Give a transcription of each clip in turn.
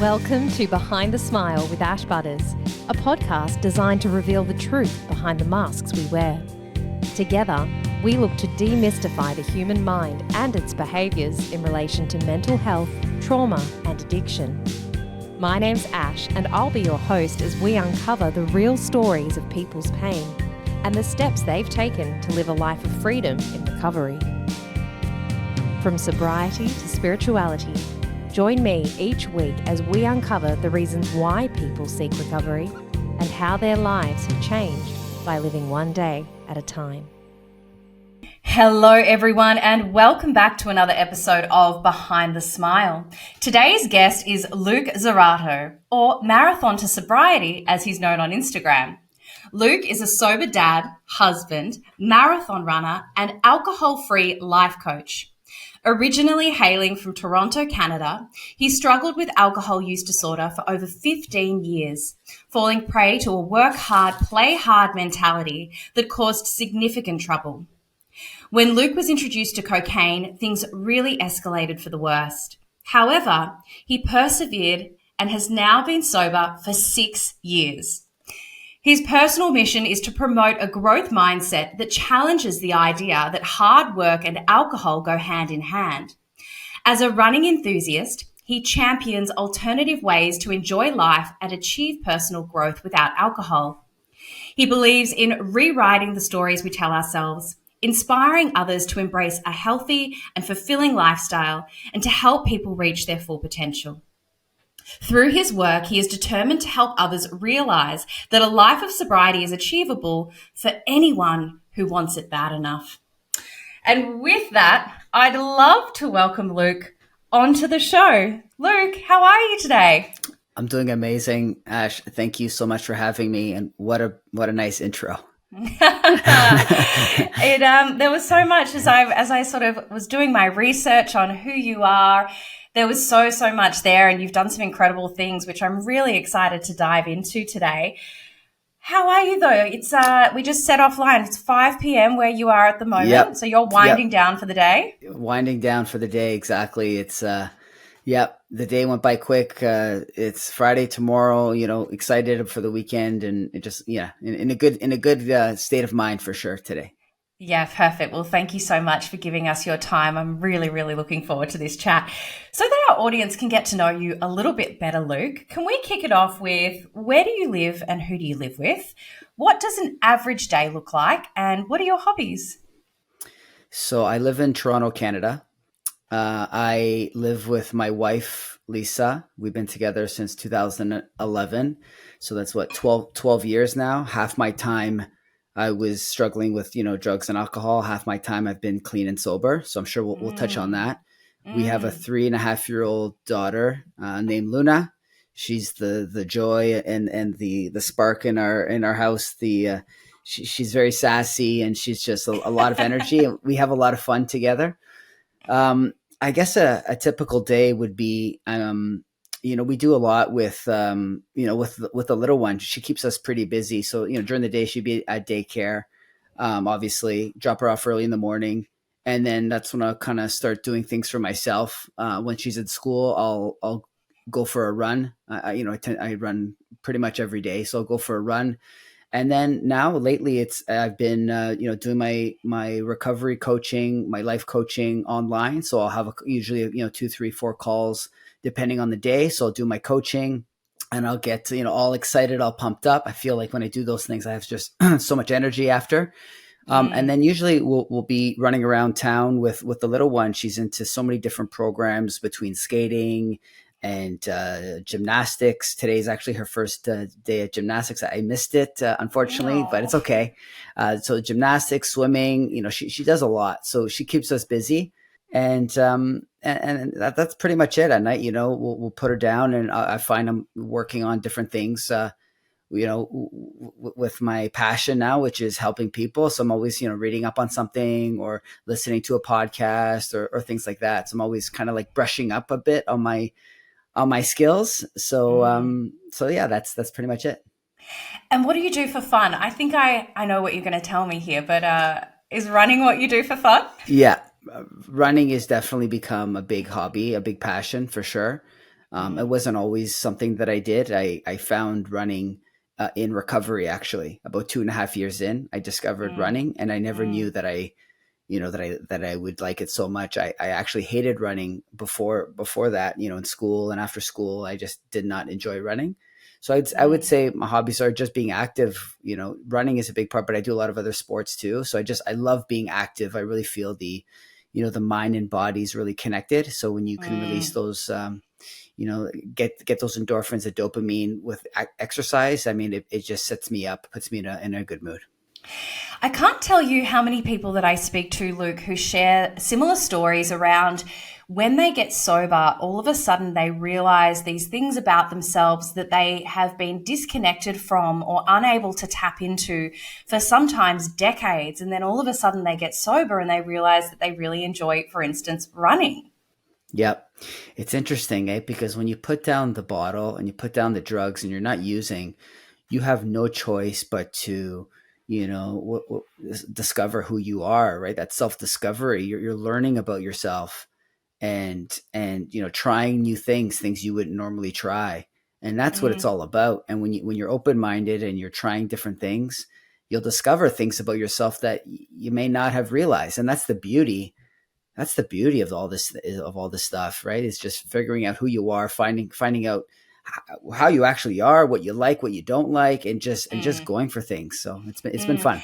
Welcome to Behind the Smile with Ash Butterss, a podcast designed to reveal the truth behind the masks we wear. Together, we look to demystify the human mind and its behaviours in relation to mental health, trauma and addiction. My name's Ash and I'll be your host as we uncover the real stories of people's pain and the steps they've taken to live a life of freedom in recovery. From sobriety to spirituality, join me each week as we uncover the reasons why people seek recovery and how their lives have changed by living one day at a time. Hello everyone and welcome back to another episode of Behind the Smile. Today's guest is Luc Zoratto, or Marathon to Sobriety as he's known on Instagram. Luc is a sober dad, husband, marathon runner and alcohol-free life coach. Originally hailing from Toronto, Canada, he struggled with alcohol use disorder for over 15 years, falling prey to a work hard, play hard mentality that caused significant trouble. When Luc was introduced to cocaine, things really escalated for the worst. However, he persevered and has now been sober for 6 years. His personal mission is to promote a growth mindset that challenges the idea that hard work and alcohol go hand in hand. As a running enthusiast, he champions alternative ways to enjoy life and achieve personal growth without alcohol. He believes in rewriting the stories we tell ourselves, inspiring others to embrace a healthy and fulfilling lifestyle, and to help people reach their full potential. Through his work, he is determined to help others realize that a life of sobriety is achievable for anyone who wants it bad enough. And with that, I'd love to welcome Luc onto the show. Luc, how are you today? I'm doing amazing, Ash. Thank you so much for having me, and what a nice intro. There was so much as I sort of was doing my research on who you are. There was so much there, and you've done some incredible things, which I'm really excited to dive into today. How are you, though? It's we just set offline. It's 5 p.m. where you are at the moment, Yep. So you're winding down for the day. Winding down for the day, exactly. It's the day went by quick. It's Friday tomorrow. Excited for the weekend, and it just in a good state of mind for sure today. Yeah, perfect. Well, thank you so much for giving us your time. I'm really, really looking forward to this chat. So that our audience can get to know you a little bit better, Luc, can we kick it off with where do you live and who do you live with? What does an average day look like and what are your hobbies? So I live in Toronto, Canada. I live with my wife, Lisa. We've been together since 2011. So that's 12 years now. Half my time I was struggling with, drugs and alcohol. Half my time I've been clean and sober. So I'm sure we'll touch on that. We have a 3.5-year-old daughter named Luna. She's the joy and the spark in our house. She's very sassy and she's just a lot of energy. And we have a lot of fun together. I guess a typical day would be, we do a lot with the little one. She keeps us pretty busy. So, during the day, she'd be at daycare, obviously drop her off early in the morning. And then that's when I'll kind of start doing things for myself. When she's at school, I'll go for a run. I run pretty much every day. So I'll go for a run. And then now lately I've been, doing my recovery coaching, my life coaching online. So I'll have usually 2, 3, 4 calls depending on the day. So I'll do my coaching and I'll get, all excited, all pumped up. I feel like when I do those things, I have just so much energy after. And then usually we'll be running around town with the little one. She's into so many different programs between skating and gymnastics. Today's actually her first day of gymnastics. I missed it, unfortunately, but it's okay. So gymnastics, swimming, she does a lot. So she keeps us busy. And that's pretty much it. At night, we'll put her down and I find I'm working on different things, with my passion now, which is helping people. So I'm always, reading up on something or listening to a podcast or things like that. So I'm always kind of like brushing up a bit on my skills. So, that's pretty much it. And what do you do for fun? I think I know what you're going to tell me here, but is running what you do for fun? Yeah. Running has definitely become a big hobby, a big passion for sure. It wasn't always something that I did. I found running in recovery, actually. About 2.5 years in, I discovered running, and I never knew that I would like it so much. I actually hated running before that, in school and after school. I just did not enjoy running. So I would say my hobbies are just being active. Running is a big part, but I do a lot of other sports too. So I love being active. I really feel the mind and body is really connected. So when you can release those, get those endorphins, the dopamine with exercise, I mean, it just sets me up, puts me in a good mood. I can't tell you how many people that I speak to, Luke, who share similar stories around when they get sober, all of a sudden they realize these things about themselves that they have been disconnected from or unable to tap into for sometimes decades. And then all of a sudden they get sober and they realize that they really enjoy, for instance, running. Yep. It's interesting, because when you put down the bottle and you put down the drugs and you're not using, you have no choice but to discover who you are, right? That self-discovery. You're learning about yourself and trying new things you wouldn't normally try. And that's what it's all about. And when you're open-minded and you're trying different things, you'll discover things about yourself that you may not have realized. And that's the beauty. That's the beauty of all this stuff, right? It's just figuring out who you are, finding out how you actually are, what you like, what you don't like, and just going for things. So it's been fun.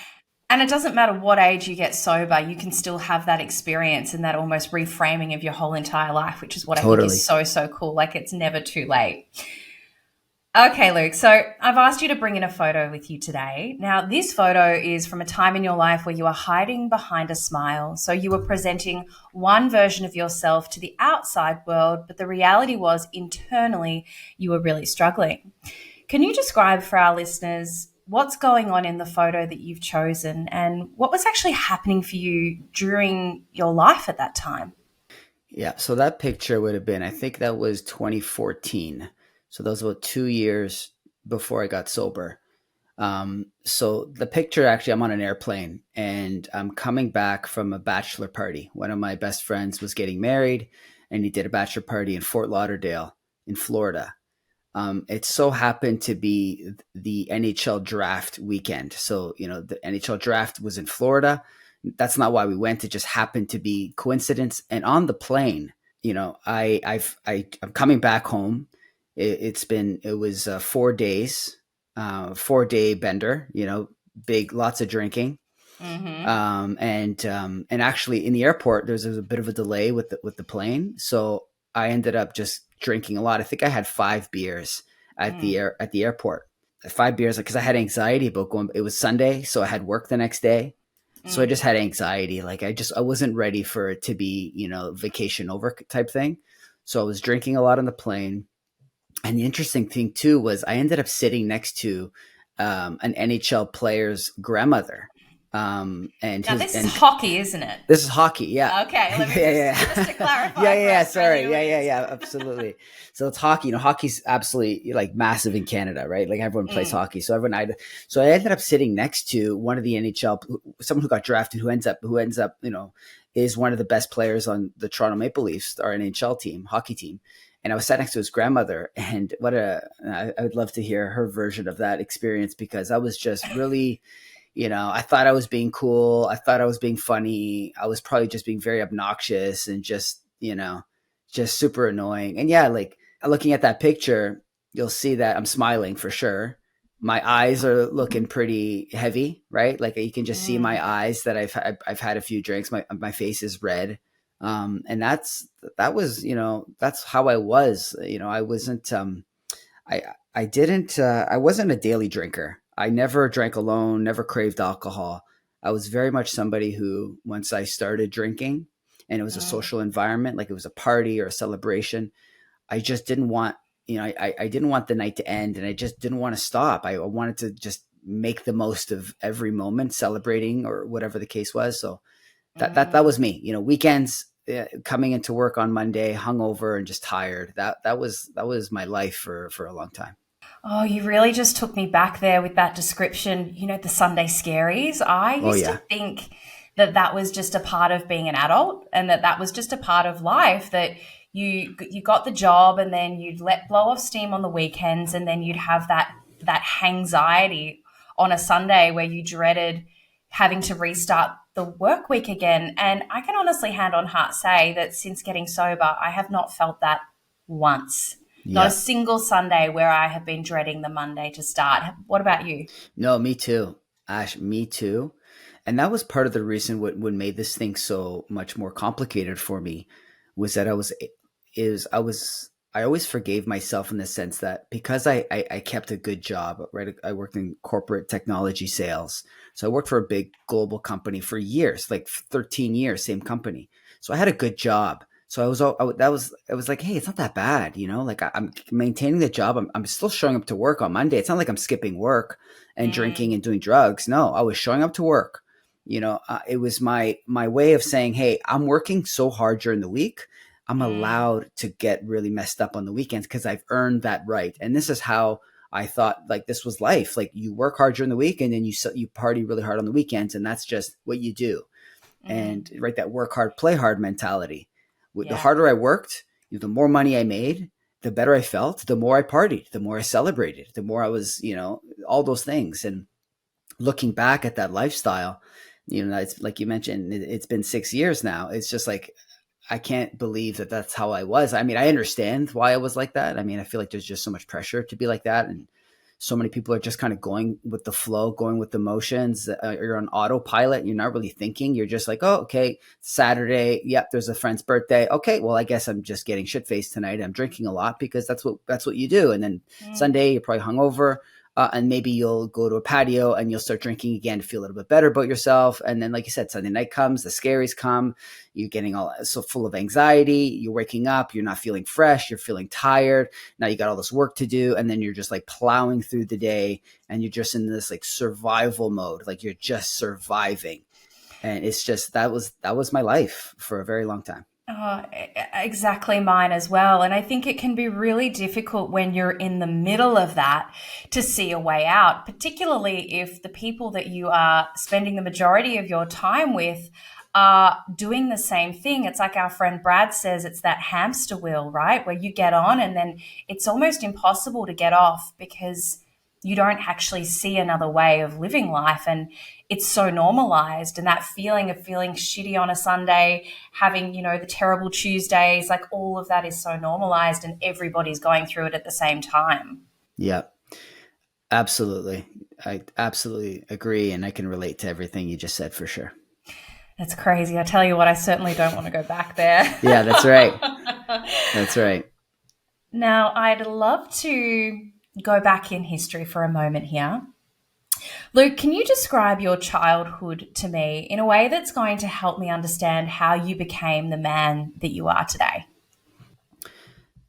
And it doesn't matter what age you get sober, you can still have that experience and that almost reframing of your whole entire life, which is what I think is so, so cool. Like, it's never too late. Okay, Luke, so I've asked you to bring in a photo with you today. Now, this photo is from a time in your life where you are hiding behind a smile. So you were presenting one version of yourself to the outside world, but the reality was internally you were really struggling. Can you describe for our listeners what's going on in the photo that you've chosen and what was actually happening for you during your life at that time? Yeah, so that picture would have been, I think that was 2014. So that was about 2 years before I got sober. So the picture, actually, I'm on an airplane and I'm coming back from a bachelor party. One of my best friends was getting married and he did a bachelor party in Fort Lauderdale in Florida. It so happened to be the NHL draft weekend. So, the NHL draft was in Florida. That's not why we went. It just happened to be coincidence. And on the plane, I'm coming back home. It was 4 days, 4-day bender, lots of drinking. And actually in the airport, there's a bit of a delay with the plane. So I ended up just drinking a lot. I think I had 5 beers at the airport. 5 beers because I had anxiety about going. It was Sunday, so I had work the next day. So I just had anxiety. Like I wasn't ready for it to be, vacation over type thing. So I was drinking a lot on the plane. And the interesting thing too was I ended up sitting next to an NHL player's grandmother. This is hockey, isn't it? This is hockey, yeah. Okay, let me just to clarify. Yeah, absolutely. So it's hockey. Hockey's absolutely like massive in Canada, right? Like everyone plays hockey. So I ended up sitting next to one of the NHL, someone who got drafted, who ends up, is one of the best players on the Toronto Maple Leafs, our NHL team, hockey team. And I was sat next to his grandmother, and I would love to hear her version of that experience, because I was just really, I thought I was being cool. I thought I was being funny. I was probably just being very obnoxious and just super annoying. And yeah, like looking at that picture, you'll see that I'm smiling for sure. My eyes are looking pretty heavy, right? Like you can just see my eyes that I've had a few drinks. My face is red. And that was, that's how I was. I wasn't, I wasn't a daily drinker. I never drank alone, never craved alcohol. I was very much somebody who, once I started drinking and it was a social environment, like it was a party or a celebration, I just didn't want, I didn't want the night to end, and I just didn't want to stop. I wanted to just make the most of every moment, celebrating or whatever the case was. So that was me, weekends, coming into work on Monday, hungover and just tired. That was my life for a long time. Oh, you really just took me back there with that description, the Sunday scaries. I used to think that was just a part of being an adult, and that was just a part of life, that you got the job, and then you'd blow off steam on the weekends, and then you'd have that anxiety on a Sunday where you dreaded having to restart the work week again. And I can honestly, hand on heart, say that since getting sober, I have not felt that once. Not a Yeah. single Sunday where I have been dreading the Monday to start. What about you? No, me too. Ash, me too. And that was part of the reason what made this thing so much more complicated for me was that I always forgave myself in the sense that because I kept a good job, right? I worked in corporate technology sales. So I worked for a big global company for years, like 13 years, same company. So I had a good job. So it was like, hey, it's not that bad, like I'm maintaining the job. I'm still showing up to work on Monday. It's not like I'm skipping work and drinking and doing drugs. No, I was showing up to work. It was my way of saying, hey, I'm working so hard during the week. I'm allowed to get really messed up on the weekends because I've earned that right. And this is how I thought, like, this was life. Like, you work hard during the week and then you party really hard on the weekends, and that's just what you do. And right, that work hard, play hard mentality. The harder I worked, the more money I made, the better I felt, the more I partied, the more I celebrated, the more I was, all those things. And looking back at that lifestyle, it's like you mentioned, it's been 6 years now. It's just like, I can't believe that that's how I was. I mean, I understand why I was like that. I mean, I feel like there's just so much pressure to be like that. And so many people are just kind of going with the flow, going with the motions. You're on autopilot. You're not really thinking. You're just like, oh, okay, Saturday. Yep, there's a friend's birthday. Okay, well, I guess I'm just getting shit faced tonight. I'm drinking a lot because that's what you do. And then Sunday, you're probably hungover. And maybe you'll go to a patio and you'll start drinking again to feel a little bit better about yourself. And then, like you said, Sunday night comes, the scaries come, you're getting all so full of anxiety, you're waking up, you're not feeling fresh, you're feeling tired. Now you got all this work to do. And then you're just like plowing through the day and you're just in this like survival mode, like you're just surviving. And it's just, that was my life for a very long time. Oh, exactly mine as well. And I think it can be really difficult when you're in the middle of that to see a way out, particularly if the people that you are spending the majority of your time with are doing the same thing. It's like our friend Brad says, it's that hamster wheel, right? Where you get on and then it's almost impossible to get off because you don't actually see another way of living life. And it's so normalized. And that feeling of feeling shitty on a Sunday, having, the terrible Tuesdays, like all of that is so normalized and everybody's going through it at the same time. Yeah, absolutely. I absolutely agree. And I can relate to everything you just said for sure. That's crazy. I tell you what, I certainly don't want to go back there. Yeah, that's right. That's right. Now, I'd love to go back in history for a moment here. Luc, can you describe your childhood to me in a way that's going to help me understand how you became the man that you are today?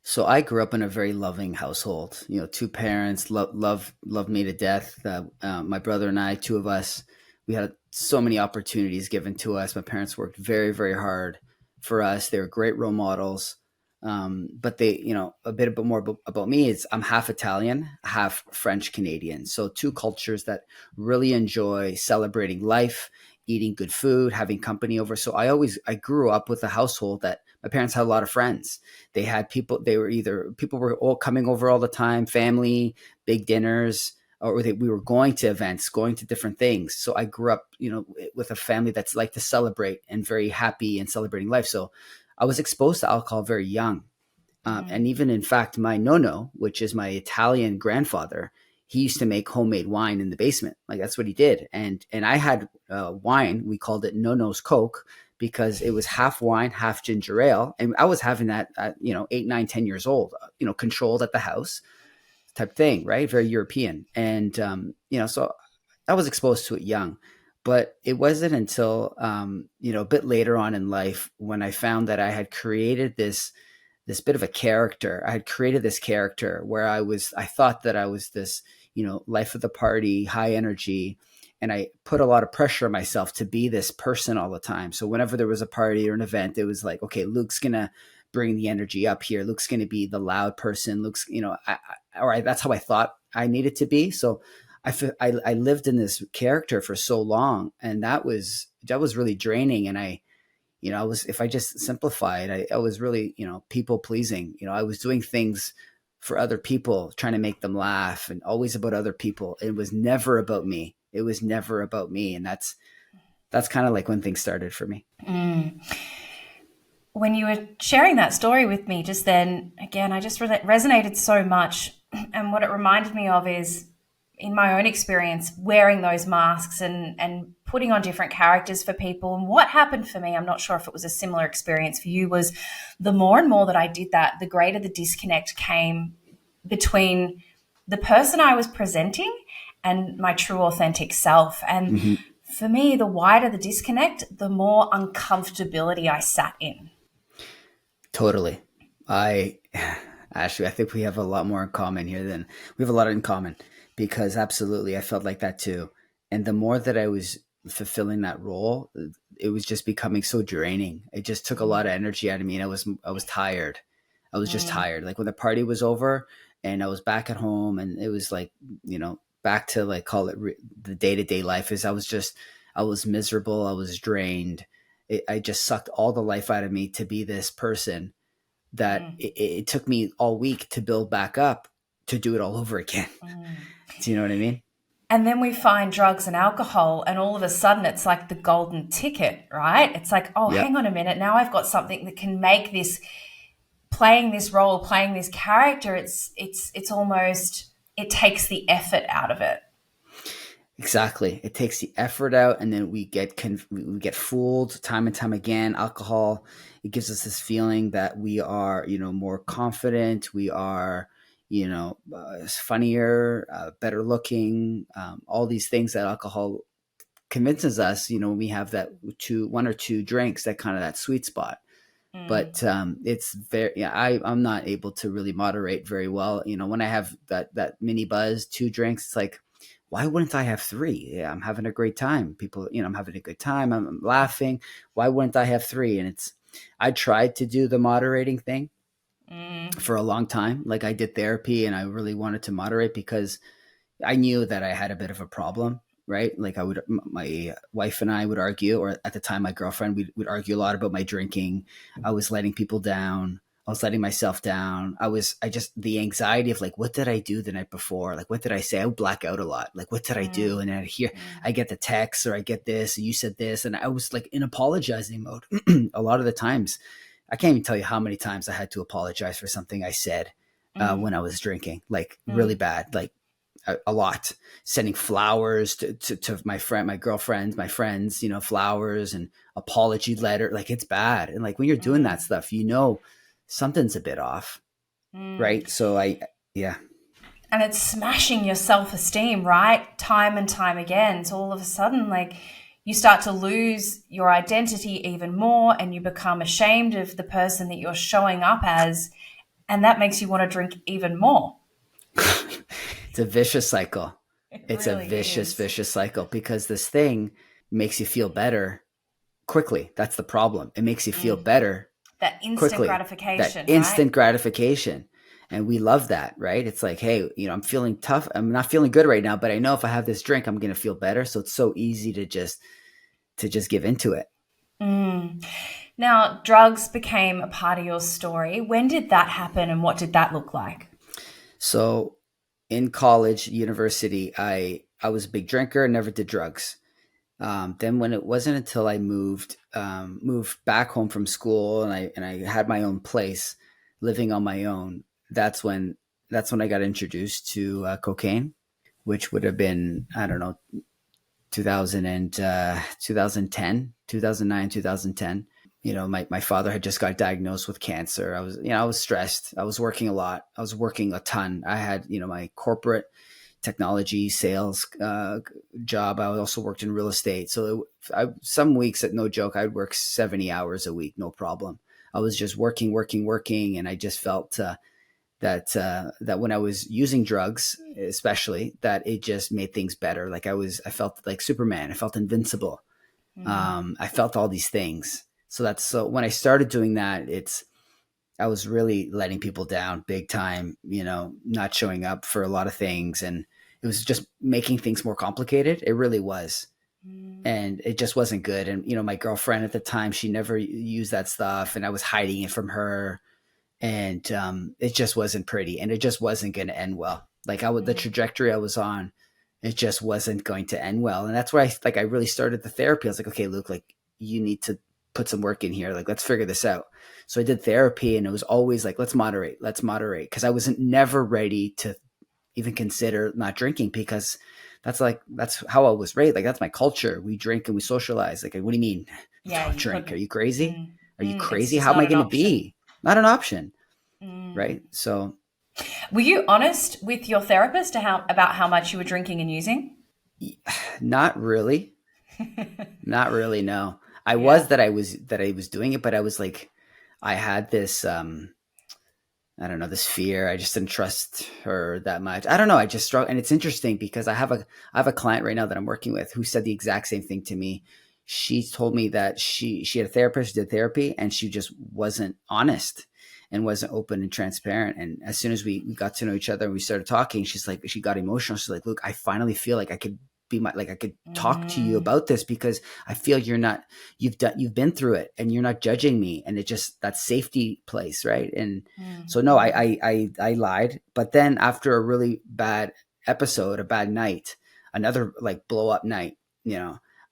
So I grew up in a very loving household. Two parents loved me to death. My brother and I, two of us, we had so many opportunities given to us. My parents worked very, very hard for us. They were great role models. But they, a bit more about me is I'm half Italian, half French Canadian. So two cultures that really enjoy celebrating life, eating good food, having company over. So I grew up with a household that my parents had a lot of friends. They had people were all coming over all the time, family, big dinners, or we were going to events, going to different things. So I grew up, with a family that's like to celebrate and very happy and celebrating life. So I was exposed to alcohol very young. And even in fact, my nonno, which is my Italian grandfather, he used to make homemade wine in the basement. Like that's what he did. And I had wine. We called it nonno's Coke because it was half wine, half ginger ale. And I was having that at, 8, 9, 10 years old, controlled at the house type thing, right? Very European. And, so I was exposed to it young. But it wasn't until, a bit later on in life when I found that I had created this bit of a character. I had created this character where I thought that I was this, life of the party, high energy. And I put a lot of pressure on myself to be this person all the time. So whenever there was a party or an event, it was like, okay, Luc's going to bring the energy up here. Luc's going to be the loud person. Luc's, that's how I thought I needed to be. So I lived in this character for so long, and that was really draining. And I if I just simplify it, I was really, people pleasing. I was doing things for other people, trying to make them laugh, and always about other people. It was never about me. It was never about me. And that's kind of like when things started for me. When you were sharing that story with me just then, again, I just resonated so much. And what it reminded me of is, in my own experience, wearing those masks and putting on different characters for people. And what happened for me, I'm not sure if it was a similar experience for you, was the more and more that I did that, the greater the disconnect came between the person I was presenting and my true authentic self. And for me, the wider the disconnect, the more uncomfortability I sat in. Totally. Ashley, I think we have a lot more in common here than we have a lot in common, because absolutely, I felt like that too. And the more that I was fulfilling that role, it was just becoming so draining. It just took a lot of energy out of me, and I was tired. I was just tired. Like when the party was over and I was back at home, and it was like, back to like, call it the day-to-day life, I was miserable. I was drained. I just sucked all the life out of me to be this person that it took me all week to build back up, to do it all over again. Do you know what I mean? And then we find drugs and alcohol, and all of a sudden it's like the golden ticket, right? It's like, hang on a minute. Now I've got something that can make this, playing this role, playing this character. It's almost, it takes the effort out of it. Exactly. It takes the effort out, and then we get fooled time and time again. Alcohol, it gives us this feeling that we are, more confident. We are, funnier, better looking, all these things that alcohol convinces us, when we have that one or two drinks, that kind of that sweet spot. But it's very, I'm not able to really moderate very well. When I have that mini buzz, 2 drinks, it's like, why wouldn't I have 3? Yeah, I'm having a great time. People, I'm having a good time. I'm laughing. Why wouldn't I have 3? And I tried to do the moderating thing for a long time. Like I did therapy, and I really wanted to moderate because I knew that I had a bit of a problem, right? Like my wife and I would argue, or at the time, my girlfriend, we would argue a lot about my drinking. I was letting people down. I was letting myself down. The anxiety of like, what did I do the night before? Like, what did I say? I would black out a lot. Like, what did I do? And then I get the text, or I get this, and you said this. And I was like in apologizing mode a lot of the times. I can't even tell you how many times I had to apologize for something I said when I was drinking, like really bad, like a lot. Sending flowers to my girlfriends, my friends, flowers and apology letter. Like it's bad. And like when you're doing that stuff, something's a bit off. Right. So yeah. And it's smashing your self-esteem, right? Time and time again. So all of a sudden, like, you start to lose your identity even more, and you become ashamed of the person that you're showing up as. And that makes you want to drink even more. It's a vicious cycle. It's really a vicious cycle, because this thing makes you feel better quickly. That's the problem. It makes you feel better. That instant quickly. gratification. That instant gratification. And we love that, right? It's like, hey, I'm feeling tough. I'm not feeling good right now, but I know if I have this drink, I'm going to feel better. So it's so easy to just give into it. Now, drugs became a part of your story. When did that happen, and what did that look like? So in college, university, I was a big drinker, never did drugs. Then when it wasn't until I moved back home from school, and I had my own place, living on my own, that's when I got introduced to cocaine, which would have been, I don't know, 2009, 2010. My father had just got diagnosed with cancer. I was stressed. I was working a lot. I was working a ton. I had, my corporate technology sales job. I also worked in real estate. So some weeks, no joke, I'd work 70 hours a week, no problem. I was just working. And I just felt that when I was using drugs, especially, that it just made things better. Like I felt like Superman. I felt invincible. I felt all these things. So when I started doing that, I was really letting people down big time, not showing up for a lot of things. And it was just making things more complicated. It really was. and it just wasn't good. And, my girlfriend at the time, she never used that stuff, and I was hiding it from her, and it just wasn't pretty, and it just wasn't going to end well. Like the trajectory I was on, it just wasn't going to end well. And that's where I really started the therapy. I was like, okay, Luke, like you need to put some work in here. Like, let's figure this out. So I did therapy, and it was always like, let's moderate. Cause I wasn't never ready to even consider not drinking, because that's how I was raised. Like, that's my culture. We drink and we socialize. Like, what do you mean? Yeah, Don't drink. Are you crazy? Are you crazy? It's How am I not an going to option. be? Not an option. Right. So Were you honest with your therapist about how much you were drinking and using? not really. Not really. No, I was that I was doing it, but I was like, I had this, I don't know, this fear. I just didn't trust her that much. I don't know. I just struggle. And it's interesting because I have a client right now that I'm working with who said the exact same thing to me. She told me that she had a therapist, did therapy, and she just wasn't honest and wasn't open and transparent. And as soon as we got to know each other and we started talking, she got emotional. She's like, look, I finally feel like I could I could talk to you about this, because I feel you've been through it and you're not judging me. And it just, that safety place. Right. And so no, I lied. But then after a really bad episode, a bad night, another like blow up night,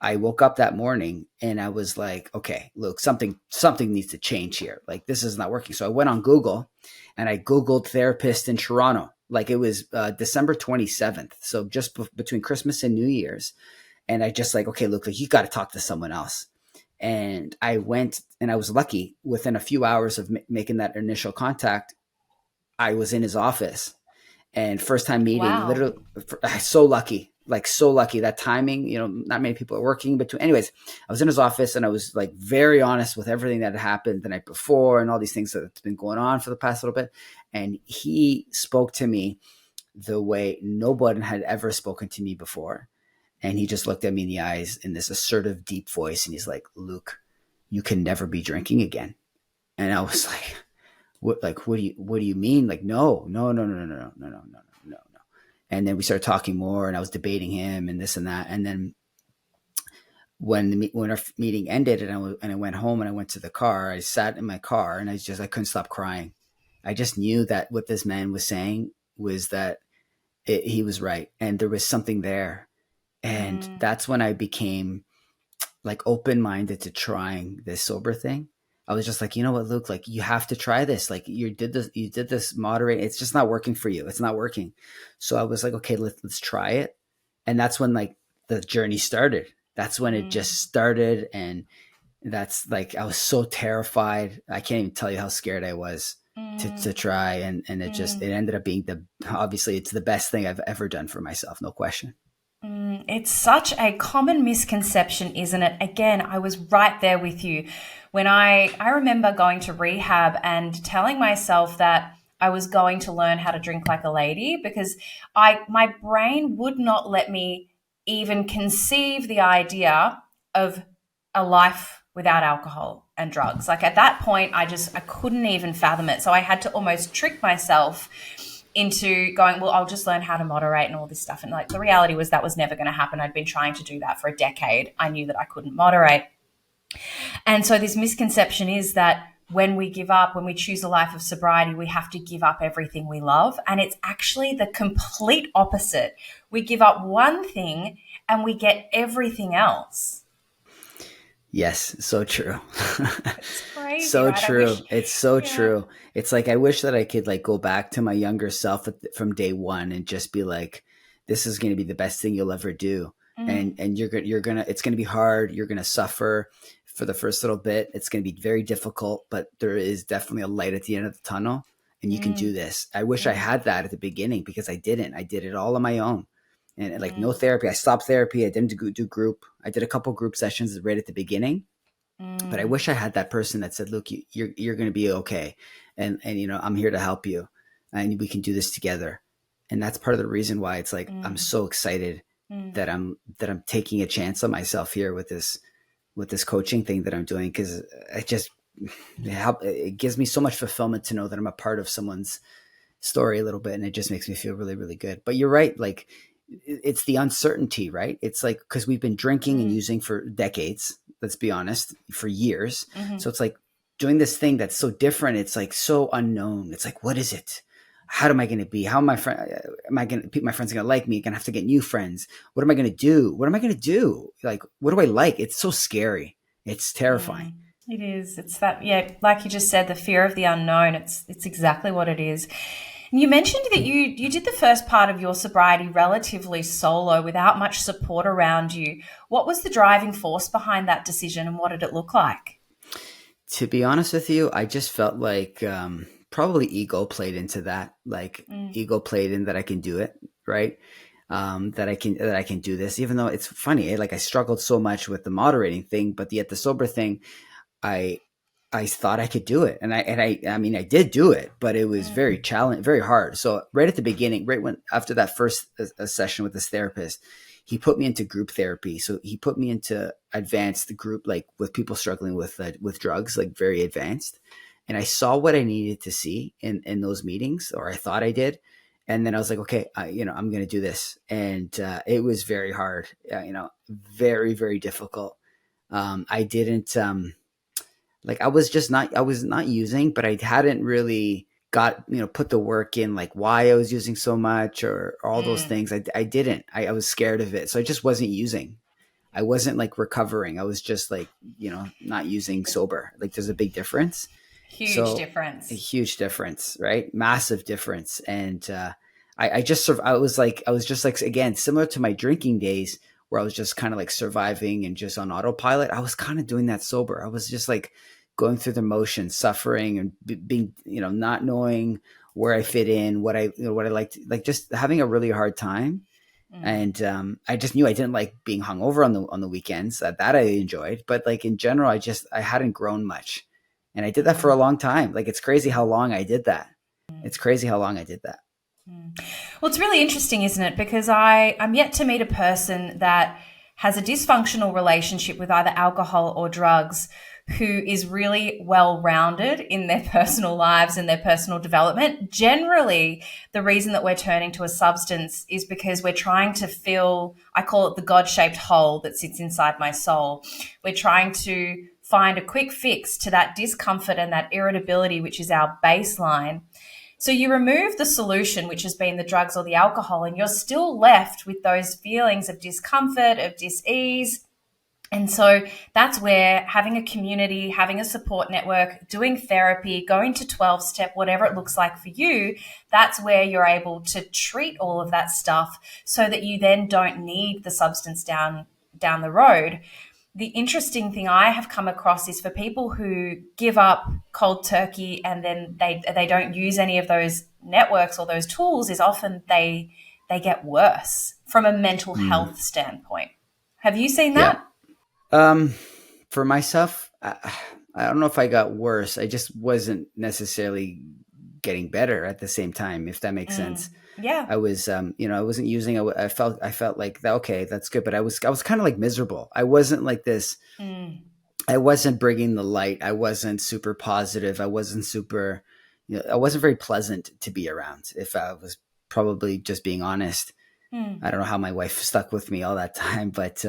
I woke up that morning and I was like, okay, look, something needs to change here. Like, this is not working. So I went on Google and I Googled therapist in Toronto. Like, it was December 27th. So just between Christmas and New Year's. And I just like, okay, look, like you got to talk to someone else. And I went, and I was lucky, within a few hours of making that initial contact, I was in his office. And first time meeting, Wow. literally, so lucky. Like, so lucky. That timing, not many people are working between. Anyways, I was in his office and I was like very honest with everything that had happened the night before and all these things that's been going on for the past little bit. And he spoke to me the way nobody had ever spoken to me before. And he just looked at me in the eyes in this assertive, deep voice. And he's like, Luke, you can never be drinking again. And I was like, what do you mean? Like, no. And then we started talking more, and I was debating him and this and that. And then when our meeting ended, and I went home and I went to the car, I sat in my car and I couldn't stop crying. I just knew that what this man was saying was that he was right. And there was something there. And that's when I became like open-minded to trying this sober thing. I was just like, you know what, Luke, like you have to try this. Like you did this moderate. It's just not working for you. It's not working. So I was like, okay, let's try it. And that's when like the journey started. That's when it just started. And that's like, I was so terrified. I can't even tell you how scared I was to try. And it ended up being obviously it's the best thing I've ever done for myself. No question. It's such a common misconception, isn't it? Again, I was right there with you when I remember going to rehab and telling myself that I was going to learn how to drink like a lady, because my brain would not let me even conceive the idea of a life without alcohol and drugs. Like at that point, I couldn't even fathom it. So I had to almost trick myself into going, well, I'll just learn how to moderate and all this stuff. And like the reality was that was never going to happen. I'd been trying to do that for a decade. I knew that I couldn't moderate. And so this misconception is that when we give up, when we choose a life of sobriety, we have to give up everything we love. And it's actually the complete opposite. We give up one thing and we get everything else. Yes, so true. It's crazy, so right? true. It's so true. It's like, I wish that I could like go back to my younger self from day one and just be like, this is going to be the best thing you'll ever do. And it's going to be hard. You're going to suffer for the first little bit. It's going to be very difficult, but there is definitely a light at the end of the tunnel, and you can do this. I wish I had that at the beginning, because I didn't. I did it all on my own. And like no therapy. I stopped therapy. I didn't do group. I did a couple group sessions right at the beginning. But I wish I had that person that said, look, you're going to be okay. And I'm here to help you, and we can do this together. And that's part of the reason why it's like, I'm so excited that I'm taking a chance on myself here with this coaching thing that I'm doing. Cause it gives me so much fulfillment to know that I'm a part of someone's story a little bit. And it just makes me feel really, really good. But you're right. Like, it's the uncertainty, right? It's like, because we've been drinking and using for decades, let's be honest, for years. So it's like doing this thing that's so different. It's like so unknown. It's like, what is it? How am I going to be? How am my friend? My friends are going to like me? Going to have to get new friends. What am I going to do? What am I going to do? Like, what do I like? It's so scary. It's terrifying. It is. It's that, yeah, like you just said, the fear of the unknown. It's exactly what it is. And you mentioned that you did the first part of your sobriety relatively solo without much support around you. What was the driving force behind that decision, and what did it look like? To be honest with you, I just felt like probably ego played into that. Like ego played in that I can do it, right? That I can do this, even though it's funny. Like I struggled so much with the moderating thing, but yet the sober thing, I thought I could do it, and I mean I did do it, but it was very challenging, very hard. So right at the beginning, right when after that first session with this therapist, he put me into group therapy. So he put me into advanced group, like with people struggling with drugs, like very advanced. And I saw what I needed to see in those meetings, or I thought I did. And then I was like, okay, I'm going to do this. And it was very hard, very, very difficult. I didn't, like I was not using, but I hadn't really got, put the work in, like why I was using so much or all those things. I didn't, I was scared of it. So I just wasn't using. I wasn't like recovering. I was just like, not using sober. Like there's a big difference. A huge difference, right? Massive difference. And I was just like, again, similar to my drinking days where I was just kind of like surviving and just on autopilot. I was kind of doing that sober. I was just like going through the motions, suffering and being, not knowing where I fit in, what I liked, like just having a really hard time. And I just knew I didn't like being hungover on the weekends. That I enjoyed, but like in general, I hadn't grown much. And I did that for a long time. Like, it's crazy how long I did that. Well, it's really interesting, isn't it? Because I'm yet to meet a person that has a dysfunctional relationship with either alcohol or drugs who is really well-rounded in their personal lives and their personal development. Generally, the reason that we're turning to a substance is because we're trying to fill, I call it the God-shaped hole that sits inside my soul. We're trying to find a quick fix to that discomfort and that irritability, which is our baseline. So you remove the solution, which has been the drugs or the alcohol, and you're still left with those feelings of discomfort, of dis-ease. And so that's where having a community, having a support network, doing therapy, going to 12-step, whatever it looks like for you, that's where you're able to treat all of that stuff so that you then don't need the substance down the road. The interesting thing I have come across is for people who give up cold turkey and then they don't use any of those networks or those tools, is often they get worse from a mental health standpoint. Have you seen that? Yeah. For myself, I don't know if I got worse. I just wasn't necessarily getting better at the same time, if that makes sense. Yeah. I was, I wasn't using, I felt like, okay, that's good. But I was kind of like miserable. I wasn't like this. I wasn't bringing the light. I wasn't super positive. I wasn't super, I wasn't very pleasant to be around, if I was probably just being honest. I don't know how my wife stuck with me all that time, but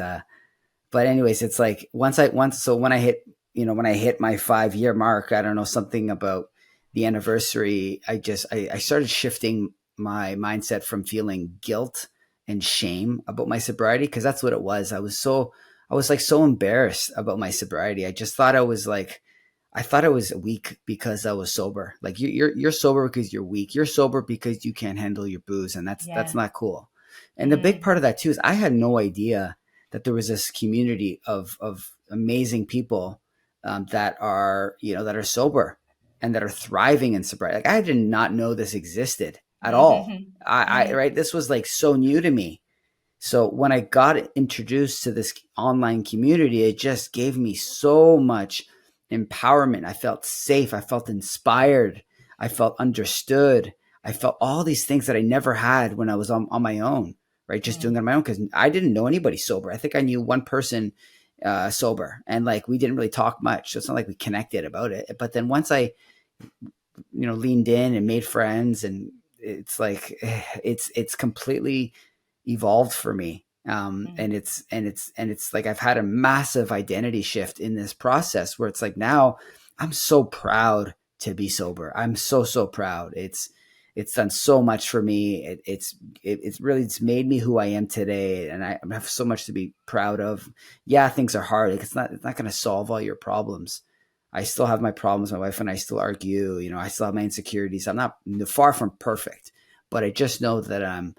anyways, it's like when I hit my 5-year mark, I don't know, something about the anniversary, I started shifting my mindset from feeling guilt and shame about my sobriety, because that's what it was. I was so embarrassed about my sobriety. I just thought I was weak because I was sober. Like you're sober because you're weak. You're sober because you can't handle your booze, and that's not cool. And the big part of that too is I had no idea that there was this community of amazing people that are sober and that are thriving in sobriety. Like I did not know this existed at all. Right. This was like so new to me. So when I got introduced to this online community, it just gave me so much empowerment. I felt safe. I felt inspired. I felt understood. I felt all these things that I never had when I was on my own, right? Just doing it on my own, because I didn't know anybody sober. I think I knew one person sober, and like we didn't really talk much. So it's not like we connected about it. But then once I, leaned in and made friends, and it's like it's completely evolved for me. And it's like I've had a massive identity shift in this process where it's like now I'm so proud to be sober. I'm so proud. It's done so much for me. It's made me who I am today, and I have so much to be proud of. Yeah, things are hard. Like it's not going to solve all your problems. I still have my problems. My wife and I still argue. I still have my insecurities. I'm not far from perfect, but I just know that I'm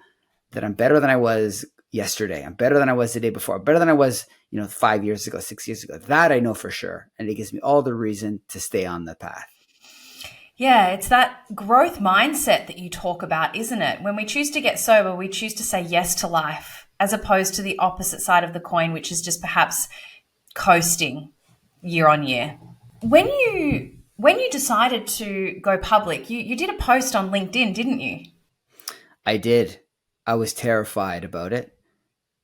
better than I was yesterday. I'm better than I was the day before. I'm better than I was, 5 years ago, 6 years ago. That I know for sure, and it gives me all the reason to stay on the path. Yeah, it's that growth mindset that you talk about, isn't it? When we choose to get sober, we choose to say yes to life, as opposed to the opposite side of the coin, which is just perhaps coasting year on year. When you decided to go public, you did a post on LinkedIn, didn't you? I did. I was terrified about it,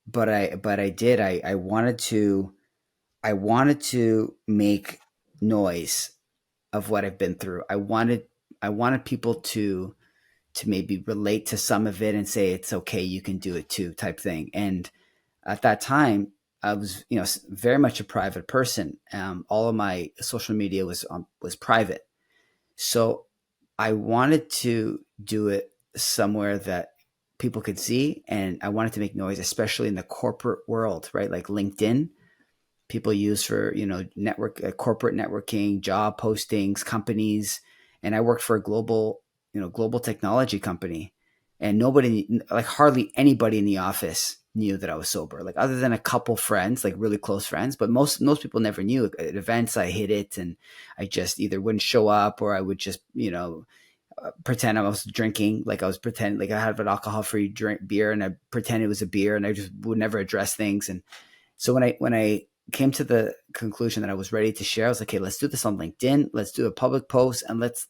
but I did. I wanted to make noise of what I've been through. I wanted people to maybe relate to some of it and say it's okay, you can do it too, type thing. And at that time, I was very much a private person. All of my social media was private, so I wanted to do it somewhere that people could see, and I wanted to make noise, especially in the corporate world, right? Like LinkedIn. People use for corporate networking, job postings, companies, and I worked for a global technology company, and hardly anybody in the office knew that I was sober, like other than a couple friends, like really close friends, but most people never knew. At events, I hid it, and I just either wouldn't show up or I would just pretend I was drinking, like I had an alcohol-free beer, and I pretend it was a beer, and I just would never address things. And so when I came to the conclusion that I was ready to share, I was like, okay, let's do this on LinkedIn. Let's do a public post, and let's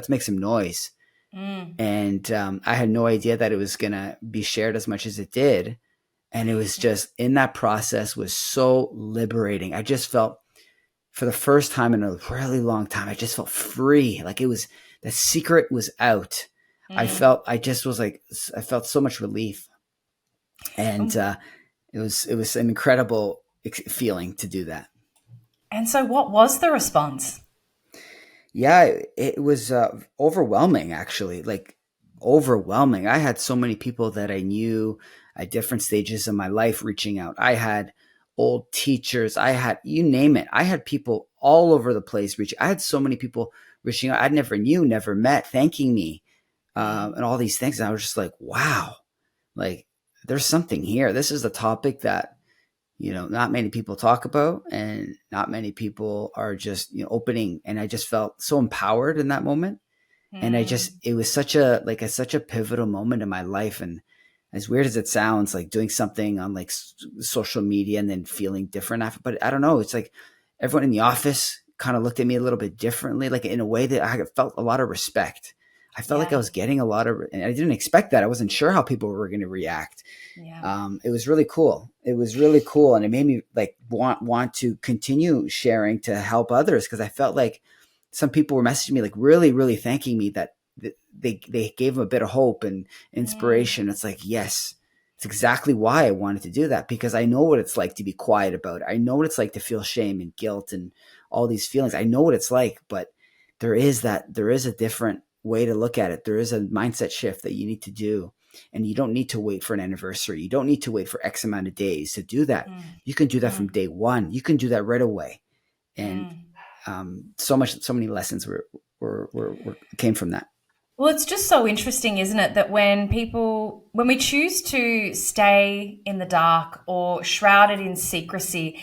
make some noise. And I had no idea that it was gonna be shared as much as it did, and it was just in that process was so liberating. I just felt, for the first time in a really long time, I just felt free. Like the secret was out. I felt so much relief, and it was an incredible feeling to do that. And so what was the response? Yeah, it was overwhelming, actually, like overwhelming. I had so many people that I knew at different stages of my life reaching out. I had old teachers. I had, you name it. I had people all over the place reaching. I had so many people reaching out I never knew, never met, thanking me, and all these things. And I was just like, wow, like there's something here. This is a topic that not many people talk about, and not many people are just opening. And I just felt so empowered in that moment. And it was such a pivotal moment in my life. And as weird as it sounds, like doing something on like social media and then feeling different after, but I don't know. It's like everyone in the office kind of looked at me a little bit differently, like in a way that I felt a lot of respect. I felt like I was getting a lot of, and I didn't expect that. I wasn't sure how people were going to react. Yeah. It was really cool. And it made me like want to continue sharing to help others. Cause I felt like some people were messaging me, like really, really thanking me that they gave them a bit of hope and inspiration. It's like, yes, it's exactly why I wanted to do that, because I know what it's like to be quiet about it. I know what it's like to feel shame and guilt and all these feelings. I know what it's like, but there is a different way to look at it. There is a mindset shift that you need to do, and you don't need to wait for an anniversary. You don't need to wait for X amount of days to do that. You can do that from day one. You can do that right away. And so many lessons came from that. Well, it's just so interesting, isn't it, that when we choose to stay in the dark or shrouded in secrecy,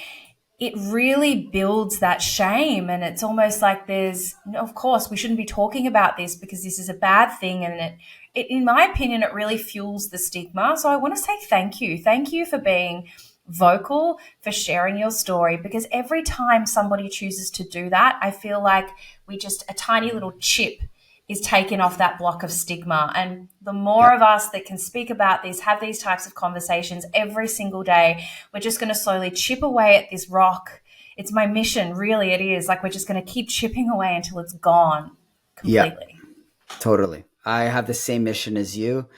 it really builds that shame. And it's almost like of course, we shouldn't be talking about this because this is a bad thing. And it, in my opinion, it really fuels the stigma. So I want to say thank you. Thank you for being vocal, for sharing your story, because every time somebody chooses to do that, I feel like a tiny little chip is taken off that block of stigma. And the more of us that can speak about this, have these types of conversations every single day, we're just going to slowly chip away at this rock. It's my mission, really, it is. Like, we're just going to keep chipping away until it's gone completely. Yeah, totally. I have the same mission as you.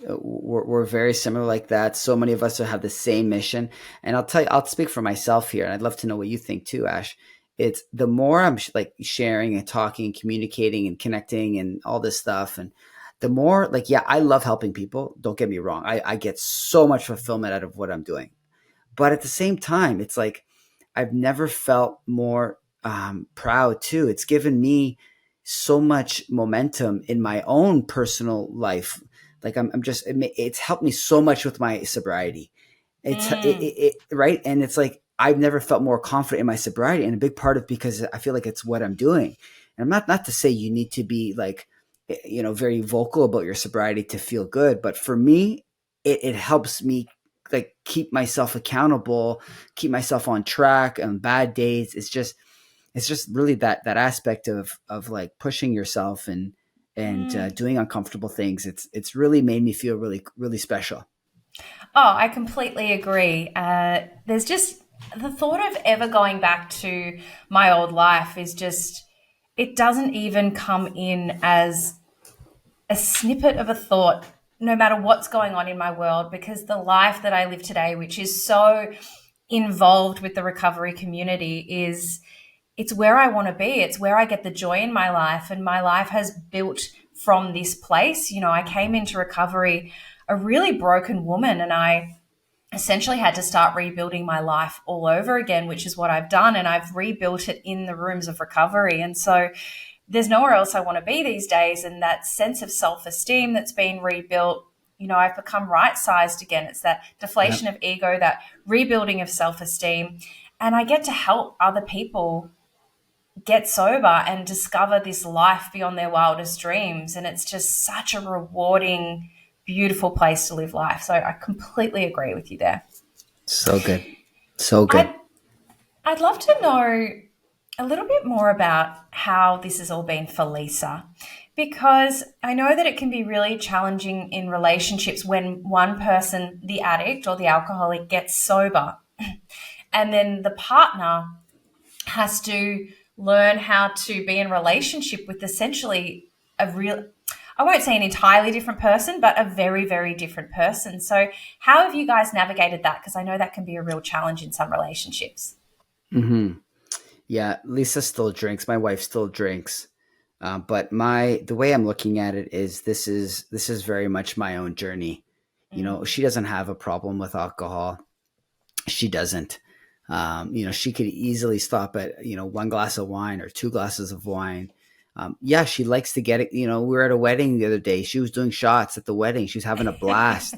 We're very similar like that. So many of us have the same mission. And I'll tell you, I'll speak for myself here, and I'd love to know what you think too, Ash. It's the more I'm like sharing and talking, communicating and connecting and all this stuff. And the more like, yeah, I love helping people. Don't get me wrong. I get so much fulfillment out of what I'm doing. But at the same time, it's like I've never felt more proud too. It's given me so much momentum in my own personal life. Like I'm just, it's helped me so much with my sobriety. Right. And it's like, I've never felt more confident in my sobriety. And a big part of because I feel like it's what I'm doing. And I'm not to say you need to be like, very vocal about your sobriety to feel good. But for me, it helps me like keep myself accountable, keep myself on track on bad days. It's just really that aspect of like pushing yourself and doing uncomfortable things. It's really made me feel really, really special. Oh, I completely agree. There's just the thought of ever going back to my old life is just, it doesn't even come in as a snippet of a thought, no matter what's going on in my world, because the life that I live today, which is so involved with the recovery community, it's where I want to be. It's where I get the joy in my life. And my life has built from this place. I came into recovery a really broken woman, and I essentially had to start rebuilding my life all over again, which is what I've done. And I've rebuilt it in the rooms of recovery. And so there's nowhere else I want to be these days. And that sense of self-esteem that's been rebuilt, I've become right-sized again. It's that deflation of ego, that rebuilding of self-esteem. And I get to help other people get sober and discover this life beyond their wildest dreams. And it's just such a rewarding, beautiful place to live life. So I completely agree with you there. So good. So good. I'd love to know a little bit more about how this has all been for Lisa, because I know that it can be really challenging in relationships when one person, the addict or the alcoholic, gets sober and then the partner has to learn how to be in relationship with essentially I won't say an entirely different person, but a very, very different person. So how have you guys navigated that? Because I know that can be a real challenge in some relationships. Mm-hmm. Yeah, Lisa still drinks. My wife still drinks. But the way I'm looking at it is this is very much my own journey. She doesn't have a problem with alcohol. She doesn't. She could easily stop at, one glass of wine or two glasses of wine. Yeah, she likes to get it. We were at a wedding the other day. She was doing shots at the wedding. She was having a blast.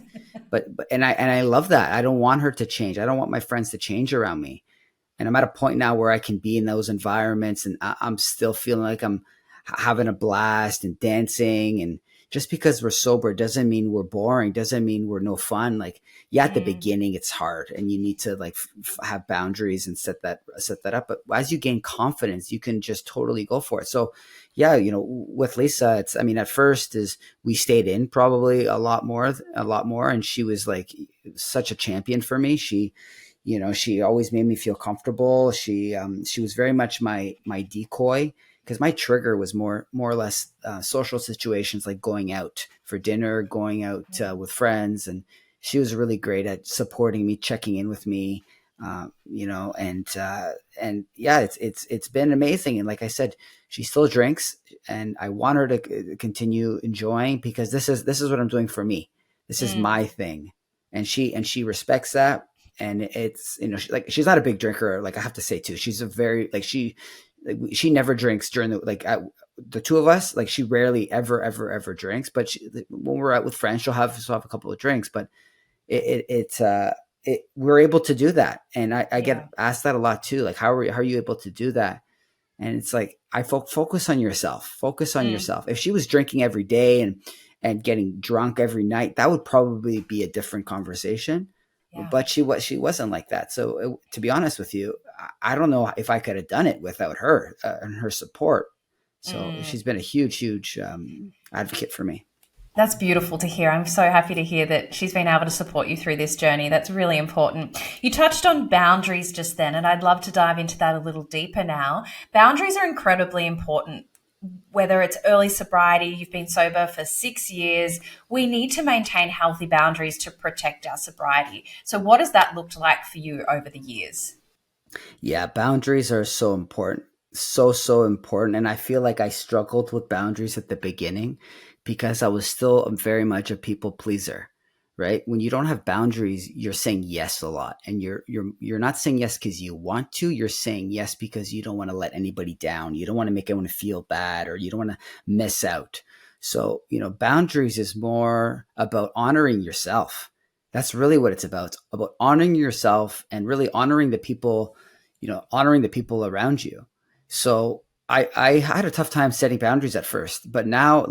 but I love that. I don't want her to change. I don't want my friends to change around me. And I'm at a point now where I can be in those environments and I'm still feeling like I'm having a blast and dancing. And just because we're sober doesn't mean we're boring, doesn't mean we're no fun. Like, yeah, at the beginning it's hard and you need to like have boundaries and set that up. But as you gain confidence, you can just totally go for it. So yeah, with Lisa, at first we stayed in probably a lot more. And she was like such a champion for me. She always made me feel comfortable. She was very much my decoy, because my trigger was more or less social situations like going out for dinner, going out with friends. And she was really great at supporting me, checking in with me, and yeah, it's been amazing. And like I said, she still drinks and I want her to continue enjoying, because this is what I'm doing for me. This is my thing. And she respects that. And it's, she's not a big drinker. Like I have to say too, she's a very, she never drinks during the two of us. Like she rarely ever drinks, but when we're out with friends, she'll have a couple of drinks, but we're able to do that. And I get asked that a lot too. Like, how are you able to do that? And it's like, I focus on yourself, If she was drinking every day and getting drunk every night, that would probably be a different conversation. Yeah. But she wasn't like that. So to be honest with you, I don't know if I could have done it without her and her support. So she's been a huge advocate for me. That's beautiful to hear. I'm so happy to hear that she's been able to support you through this journey. That's really important. You touched on boundaries just then, and I'd love to dive into that a little deeper now. Boundaries are incredibly important whether it's early sobriety, you've been sober for 6 years, we need to maintain healthy boundaries to protect our sobriety. So what has that looked like for you over the years? Yeah, boundaries are so important. So important. And I feel like I struggled with boundaries at the beginning because I was still very much a people pleaser, right? When you don't have boundaries, you're saying yes a lot. And you're not saying yes because you want to, you're saying yes because you don't want to let anybody down. You don't want to make anyone feel bad, or you don't want to miss out. So, boundaries is more about honoring yourself. That's really what it's about honoring yourself and really honoring the people, honoring the people around you. So I had a tough time setting boundaries at first, but now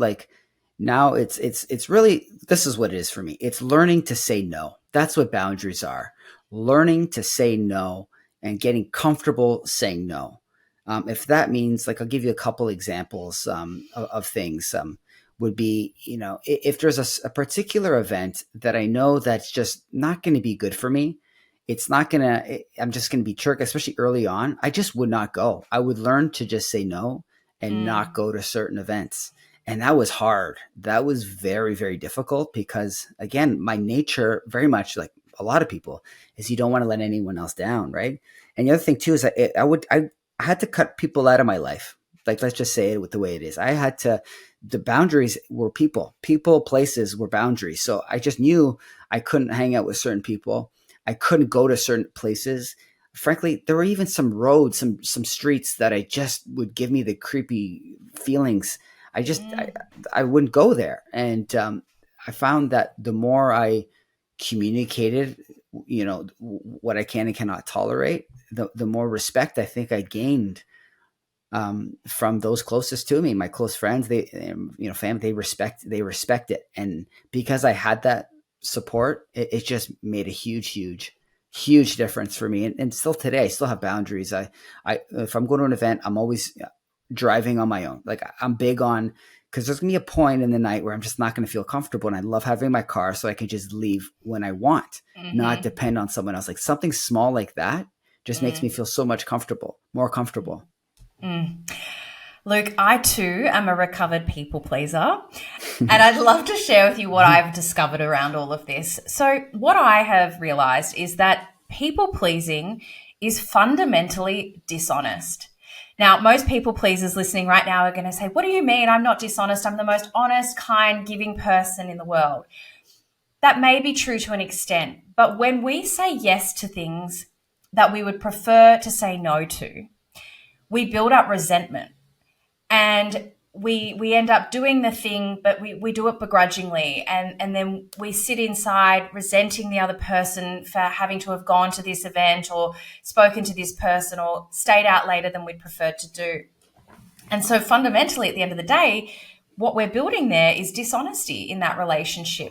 it's really, this is what it is for me. It's learning to say no. That's what boundaries are. Learning to say no and getting comfortable saying no. If that means, like, I'll give you a couple examples of things. Would be, if there's a particular event that I know that's just not going to be good for me, I'm just going to be jerk, especially early on. I just would not go. I would learn to just say no and not go to certain events. And that was hard. That was very, very difficult because, again, my nature, very much like a lot of people, is you don't want to let anyone else down, right? And the other thing too is I had to cut people out of my life. Like, let's just say it with the way it is. The boundaries were people, places were boundaries. So I just knew I couldn't hang out with certain people. I couldn't go to certain places. Frankly, there were even some roads, some streets that I just would give me the creepy feelings. I wouldn't go there. And I found that the more I communicated, what I can and cannot tolerate, the more respect I think I gained from those closest to me, my close friends, family, they respect it. And because I had that support, it just made a huge difference for me. And still today, I still have boundaries. If I'm going to an event, I'm always driving on my own. Like, I'm big on, because there's gonna be a point in the night where I'm just not going to feel comfortable. And I love having my car so I can just leave when I want, not depend on someone else. Like, something small like that just makes me feel so much more comfortable. Luke, I too am a recovered people pleaser, and I'd love to share with you what I've discovered around all of this. So what I have realized is that people pleasing is fundamentally dishonest. Now, most people pleasers listening right now are going to say, what do you mean? I'm not dishonest. I'm the most honest, kind, giving person in the world. That may be true to an extent, but when we say yes to things that we would prefer to say no to, we build up resentment, and we end up doing the thing, but we do it begrudgingly. And then we sit inside resenting the other person for having to have gone to this event or spoken to this person or stayed out later than we'd preferred to do. And so fundamentally, at the end of the day, what we're building there is dishonesty in that relationship.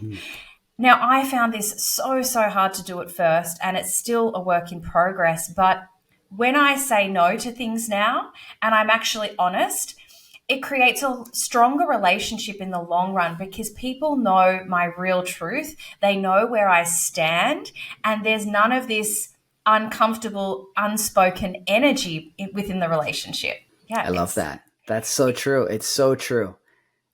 Now, I found this so hard to do at first, and it's still a work in progress. But when I say no to things now and I'm actually honest, it creates a stronger relationship in the long run because people know my real truth. They know where I stand, and there's none of this uncomfortable, unspoken energy within the relationship. Yeah, I love that. That's so true. It's so true.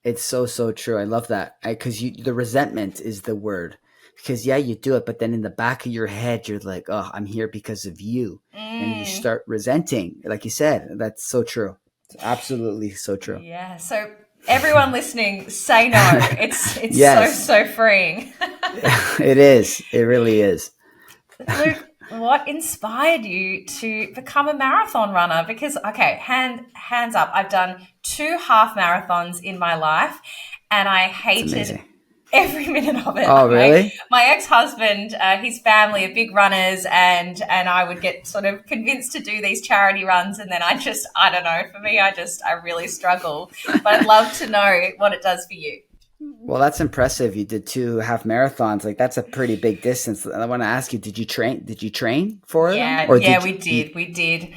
It's so true. I love that. Because the resentment is the word. Because, yeah, you do it, but then in the back of your head, you're like, oh, I'm here because of you. And you start resenting. Like you said, that's so true. It's absolutely so true. Yeah. So everyone listening, say no. It's Yes. so freeing. It is. It really is. Luke, what inspired you to become a marathon runner? Because, okay, hands up, I've done 2 half marathons in my life, and I hated every minute of it. Oh, really? My ex-husband, his family are big runners, and I would get sort of convinced to do these charity runs, and then I don't know, for me, I really struggle. But I'd love to know what it does for you. Well, that's impressive. You did 2 half marathons. Like, that's a pretty big distance. I want to ask you, did you train for it? Yeah, we did.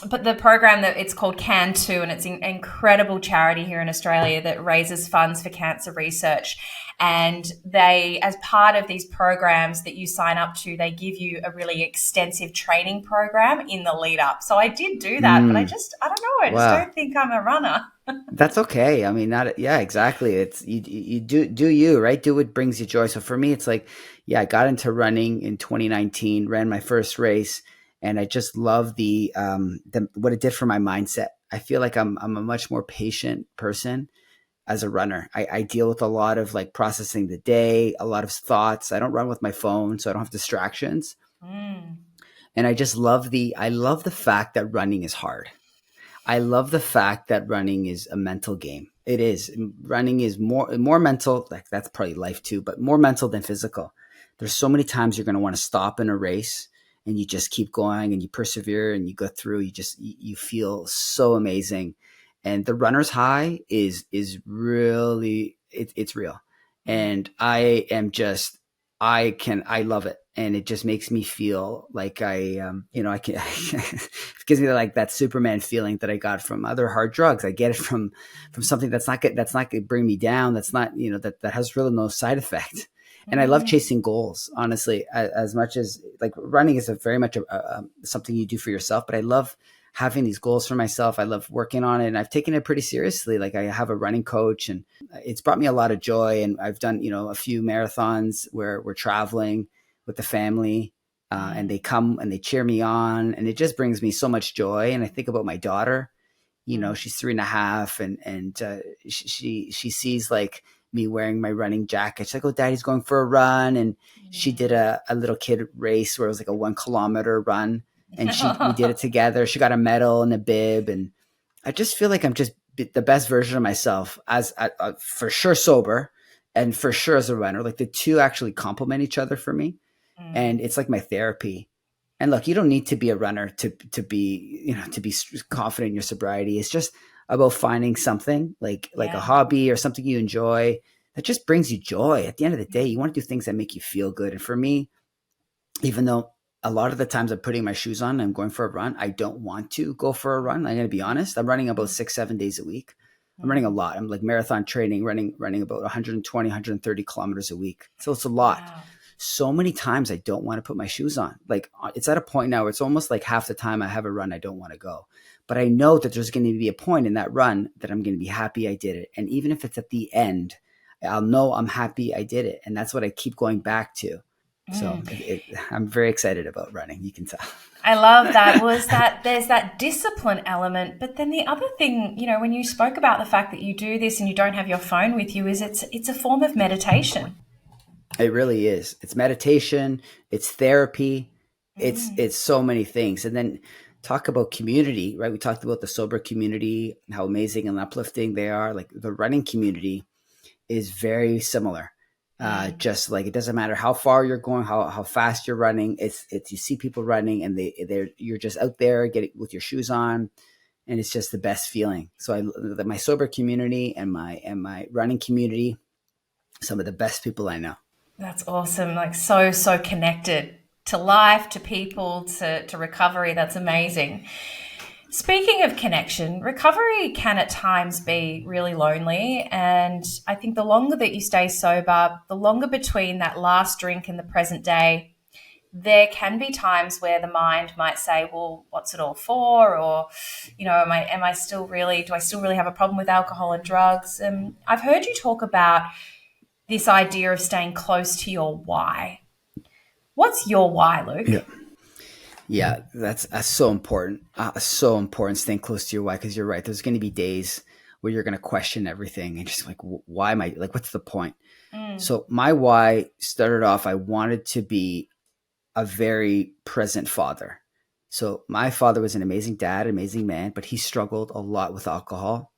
But the program it's called CAN2, and it's an incredible charity here in Australia that raises funds for cancer research. And they, as part of these programs that you sign up to, they give you a really extensive training program in the lead up. So I did do that, but I don't know. I just Wow. don't think I'm a runner. That's okay. I mean, not yeah, exactly. It's you do you, right? Do what brings you joy. So for me, it's like, yeah, I got into running in 2019, ran my first race, and I just love the what it did for my mindset. I feel like I'm a much more patient person as a runner. I deal with a lot of like processing the day, a lot of thoughts. I don't run with my phone, so I don't have distractions. Mm. And I love the fact that running is hard. I love the fact that running is a mental game. It is. Running is more mental. Like that's probably life too, but more mental than physical. There's so many times you're going to want to stop in a race and you just keep going and you persevere and you go through. You feel so amazing, and the runner's high is really it's real. And I love it, and it just makes me feel like I can it gives me like that Superman feeling that I got from other hard drugs. I get it from something that's not going to bring me down. That's not that has really no side effect. And I love chasing goals, honestly, as much as like running is very much something you do for yourself. But I love having these goals for myself. I love working on it, and I've taken it pretty seriously. Like I have a running coach, and it's brought me a lot of joy. And I've done a few marathons where we're traveling with the family, and they come and they cheer me on, and it just brings me so much joy. And I think about my daughter. She's 3.5, and she sees like me wearing my running jacket. She's like, "Oh, Daddy's going for a run," and she did a little kid race where it was like a 1 kilometer run, and we did it together. She got a medal and a bib, and I just feel like I'm just the best version of myself as for sure sober, and for sure as a runner. Like the two actually complement each other for me, and it's like my therapy. And look, you don't need to be a runner to be to be confident in your sobriety. It's just about finding something like a hobby or something you enjoy that just brings you joy. At the end of the day, you want to do things that make you feel good. And for me, even though a lot of the times I'm putting my shoes on and I'm going for a run, I don't want to go for a run. I'm going to be honest. I'm running about 6-7 days a week. I'm running a lot. I'm like marathon training, running about 120, 130 kilometers a week. So it's a lot. Wow. So many times I don't want to put my shoes on. Like it's at a point now where it's almost like half the time I have a run, I don't want to go. But I know that there's going to be a point in that run that I'm going to be happy I did it. And even if it's at the end, I'll know I'm happy I did it. And that's what I keep going back to. So I'm very excited about running. You can tell. I love that. There's that discipline element, but then the other thing, when you spoke about the fact that you do this and you don't have your phone with you, is it's a form of meditation. It really is. It's meditation. It's therapy. It's so many things. And then talk about community, right? We talked about the sober community, how amazing and uplifting they are. Like the running community is very similar. Just like it doesn't matter how far you're going, how fast you're running. It's you see people running and you're just out there getting with your shoes on, and it's just the best feeling. So my sober community and my running community, some of the best people I know. That's awesome. Like so connected to life, to people, to recovery. That's amazing. Speaking of connection, recovery can at times be really lonely. And I think the longer that you stay sober, the longer between that last drink and the present day, there can be times where the mind might say, well, what's it all for? Or, do I still really have a problem with alcohol and drugs? And I've heard you talk about this idea of staying close to your why. What's your why, Luc? Yeah, that's so important. So important staying close to your why, because you're right. There's going to be days where you're going to question everything and just like, why am I like, what's the point? So my why started off, I wanted to be a very present father. So my father was an amazing dad, amazing man, but he struggled a lot with alcohol.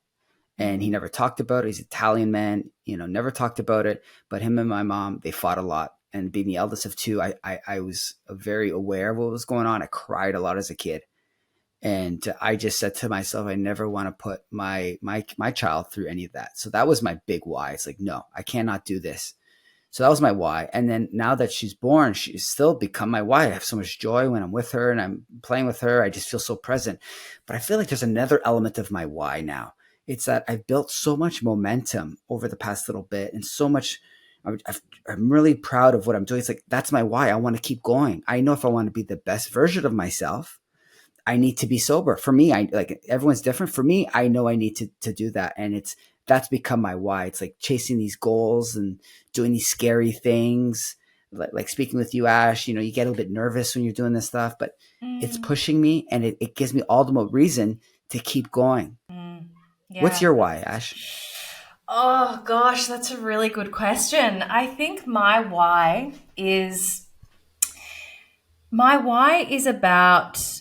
And he never talked about it. He's an Italian man, never talked about it. But him and my mom, they fought a lot. And being the eldest of two, I was very aware of what was going on. I cried a lot as a kid. And I just said to myself, I never want to put my child through any of that. So that was my big why. It's like, no, I cannot do this. So that was my why. And then now that she's born, she's still become my why. I have so much joy when I'm with her and I'm playing with her. I just feel so present. But I feel like there's another element of my why now. It's that I've built so much momentum over the past little bit and so much I'm really proud of what I'm doing. It's like, that's my why. I want to keep going. I know if I want to be the best version of myself, I need to be sober. For me, I like, everyone's different. For me, I know I need to do that. And that's become my why. It's like chasing these goals and doing these scary things. Like speaking with you, Ash, you get a little bit nervous when you're doing this stuff, but it's pushing me, and it gives me all the more reason to keep going. Yeah. What's your why, Ash? Oh gosh, that's a really good question. I think my why is about,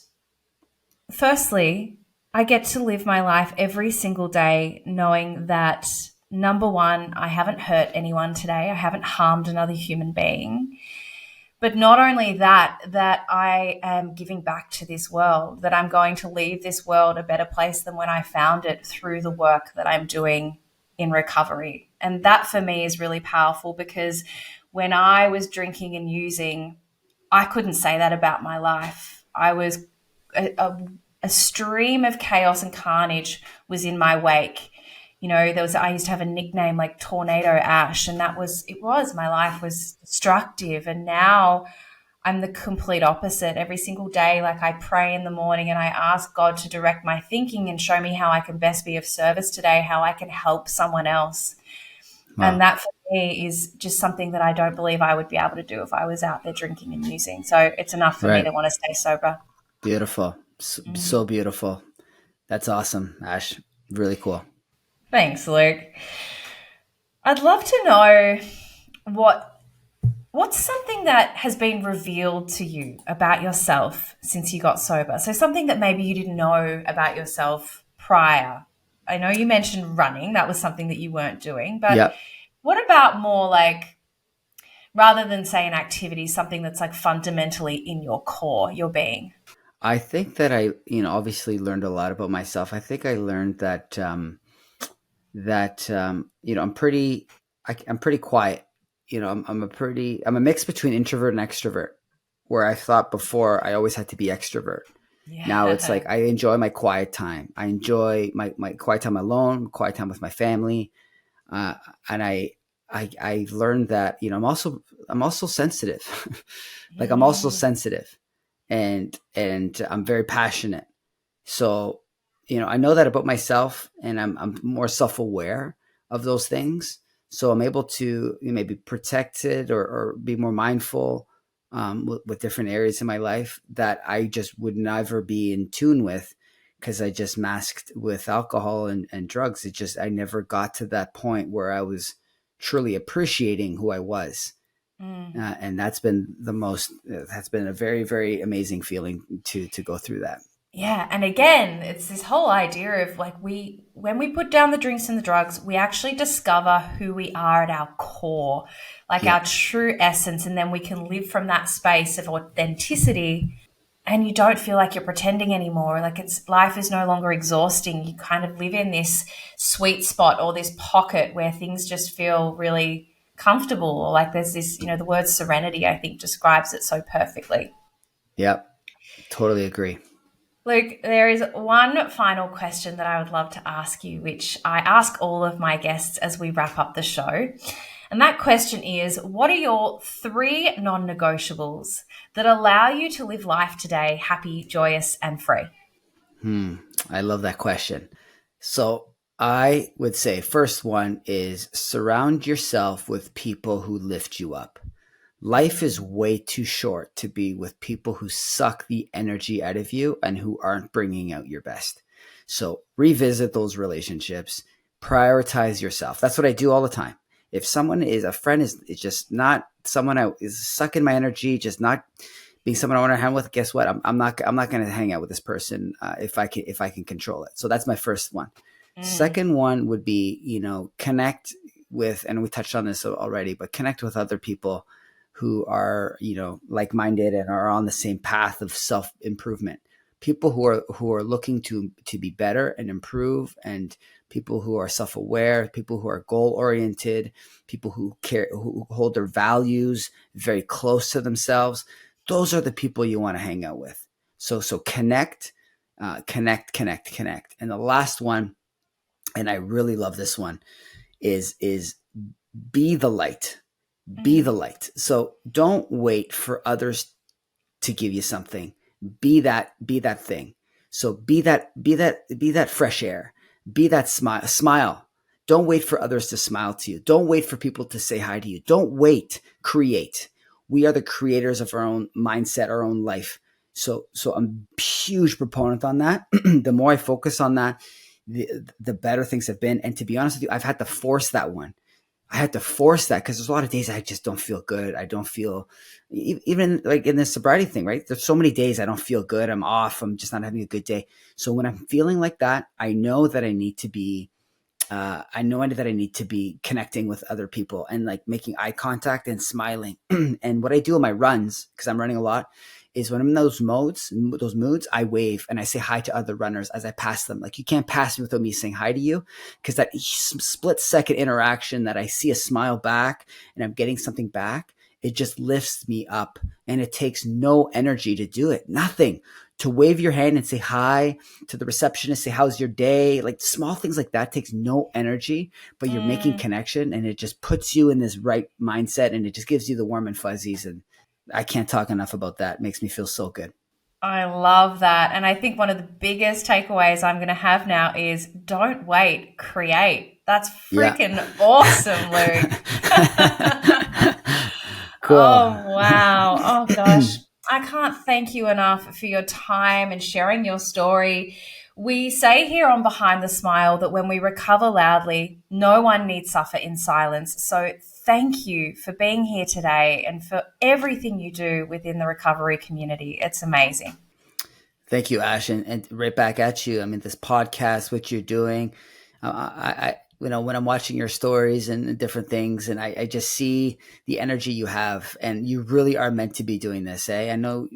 firstly, I get to live my life every single day knowing that, number one, I haven't hurt anyone today. I haven't harmed another human being. But not only that, that I am giving back to this world, that I'm going to leave this world a better place than when I found it through the work that I'm doing in recovery. And that for me is really powerful, because when I was drinking and using, I couldn't say that about my life. I was a stream of chaos and carnage was in my wake. I used to have a nickname like Tornado Ash, and my life was destructive. And now I'm the complete opposite. Every single day, like, I pray in the morning and I ask God to direct my thinking and show me how I can best be of service today, how I can help someone else. Wow. And that for me is just something that I don't believe I would be able to do if I was out there drinking and using. So it's enough for me to want to stay sober. Beautiful. So beautiful. That's awesome, Ash. Really cool. Thanks, Luke. I'd love to know what's something that has been revealed to you about yourself since you got sober. So something that maybe you didn't know about yourself prior. I know you mentioned running. That was something that you weren't doing. But What about more like, rather than say an activity, something that's like fundamentally in your core, your being? I think that I, obviously learned a lot about myself. I think I learned that I'm pretty quiet. I'm a mix between introvert and extrovert, where I thought before I always had to be extrovert. Yeah. Now it's like, I enjoy my quiet time. I enjoy my quiet time alone, quiet time with my family. And I learned that, I'm also sensitive. Like, I'm also sensitive, and I'm very passionate. So, I know that about myself, and I'm more self-aware of those things. So I'm able to maybe protect it or be more mindful with different areas in my life that I just would never be in tune with, because I just masked with alcohol and drugs. I never got to that point where I was truly appreciating who I was. And that's been a very, very amazing feeling to go through that. Yeah. And again, it's this whole idea of like, when we put down the drinks and the drugs, we actually discover who we are at our core, like our true essence. And then we can live from that space of authenticity, and you don't feel like you're pretending anymore. Like, life is no longer exhausting. You kind of live in this sweet spot or this pocket where things just feel really comfortable. Or like there's this, the word serenity, I think, describes it so perfectly. Yep. Totally agree. Luke, there is one final question that I would love to ask you, which I ask all of my guests as we wrap up the show. And that question is, what are your 3 non-negotiables that allow you to live life today happy, joyous, and free? I love that question. So I would say first one is surround yourself with people who lift you up. Life is way too short to be with people who suck the energy out of you and who aren't bringing out your best. So revisit those relationships, prioritize yourself. That's what I do all the time. If someone is a friend is just not someone is sucking my energy, just not being someone I want to hang with, guess what? I'm not going to hang out with this person if I can control it. So that's my first one. Second one would be, connect with, and we touched on this already, but connect with other people who are, like-minded and are on the same path of self-improvement. People who are looking to be better and improve, and people who are self-aware, people who are goal-oriented, people who care, who hold their values very close to themselves. Those are the people you want to hang out with. So connect. And the last one, and I really love this one, is be the light. Be the light. So don't wait for others to give you something. Be that thing. So be that fresh air. Be that smile. Don't wait for others to smile to you. Don't wait for people to say hi to you. Don't wait. Create. We are the creators of our own mindset, our own life. So I'm a huge proponent on that. The more I focus on that, the better things have been. And to be honest with you, I've had to force that one. I had to force that because there's a lot of days I just don't feel good. I don't feel, even like in this sobriety thing, right? There's so many days I don't feel good. I'm off. I'm just not having a good day. So when I'm feeling like that, I know that I need to be connecting with other people and like making eye contact and smiling. And what I do in my runs, because I'm running a lot, is when I'm in those moods, I wave and I say hi to other runners as I pass them. Like, you can't pass me without me saying hi to you, because that split second interaction that I see a smile back and I'm getting something back, it just lifts me up, and it takes no energy to do it. Nothing. To wave your hand and say hi to the receptionist, say, how's your day? Like, small things like that takes no energy, but you're making connection, and it just puts you in this right mindset, and it just gives you the warm and fuzzies. And I can't talk enough about that. It makes me feel so good. I love that. And I think one of the biggest takeaways I'm going to have now is don't wait, create. That's freaking awesome, Luc. Cool. Oh, wow. Oh, gosh. I can't thank you enough for your time and sharing your story. We say here on Behind the Smile that when we recover loudly, no one needs suffer in silence. So thank you for being here today and for everything you do within the recovery community. It's amazing. Thank you, Ash. And right back at you. I mean, this podcast, what you're doing, I when I'm watching your stories and different things, and I just see the energy you have, and you really are meant to be doing this. I know,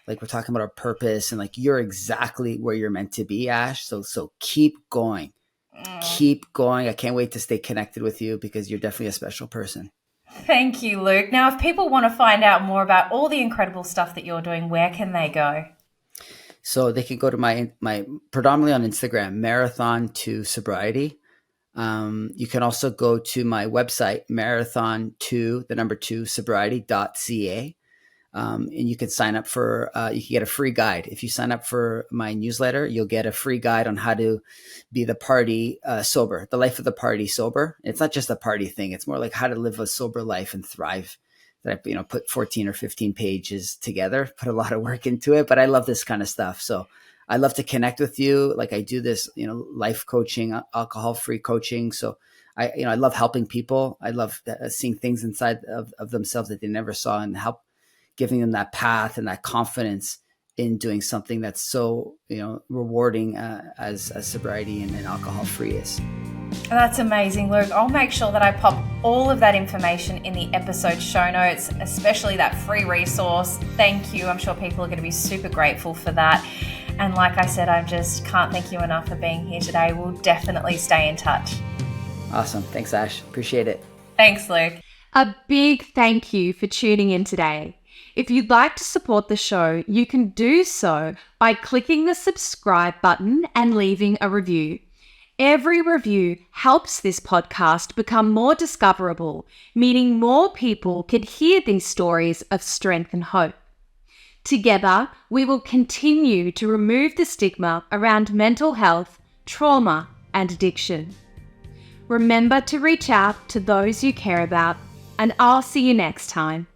like, we're talking about our purpose, and like, you're exactly where you're meant to be, Ash. So keep going. Keep going. I can't wait to stay connected with you, because you're definitely a special person. Thank you, Luc. Now, if people want to find out more about all the incredible stuff that you're doing, where can they go? So they can go to my predominantly on Instagram, Marathon to Sobriety. You can also go to my website, marathon2sobriety.ca. And you can sign up for, you can get a free guide. If you sign up for my newsletter, you'll get a free guide on how to be the party sober, the life of the party sober. It's not just a party thing. It's more like how to live a sober life and thrive. That I, put 14 or 15 pages together, put a lot of work into it, but I love this kind of stuff. So I love to connect with you. Like, I do this, life coaching, alcohol-free coaching. So I love helping people. I love seeing things inside of themselves that they never saw, and help giving them that path and that confidence in doing something that's so, rewarding as sobriety and alcohol-free is. That's amazing, Luc. I'll make sure that I pop all of that information in the episode show notes, especially that free resource. Thank you. I'm sure people are going to be super grateful for that. And like I said, I just can't thank you enough for being here today. We'll definitely stay in touch. Awesome. Thanks, Ash. Appreciate it. Thanks, Luc. A big thank you for tuning in today. If you'd like to support the show, you can do so by clicking the subscribe button and leaving a review. Every review helps this podcast become more discoverable, meaning more people can hear these stories of strength and hope. Together, we will continue to remove the stigma around mental health, trauma, and addiction. Remember to reach out to those you care about, and I'll see you next time.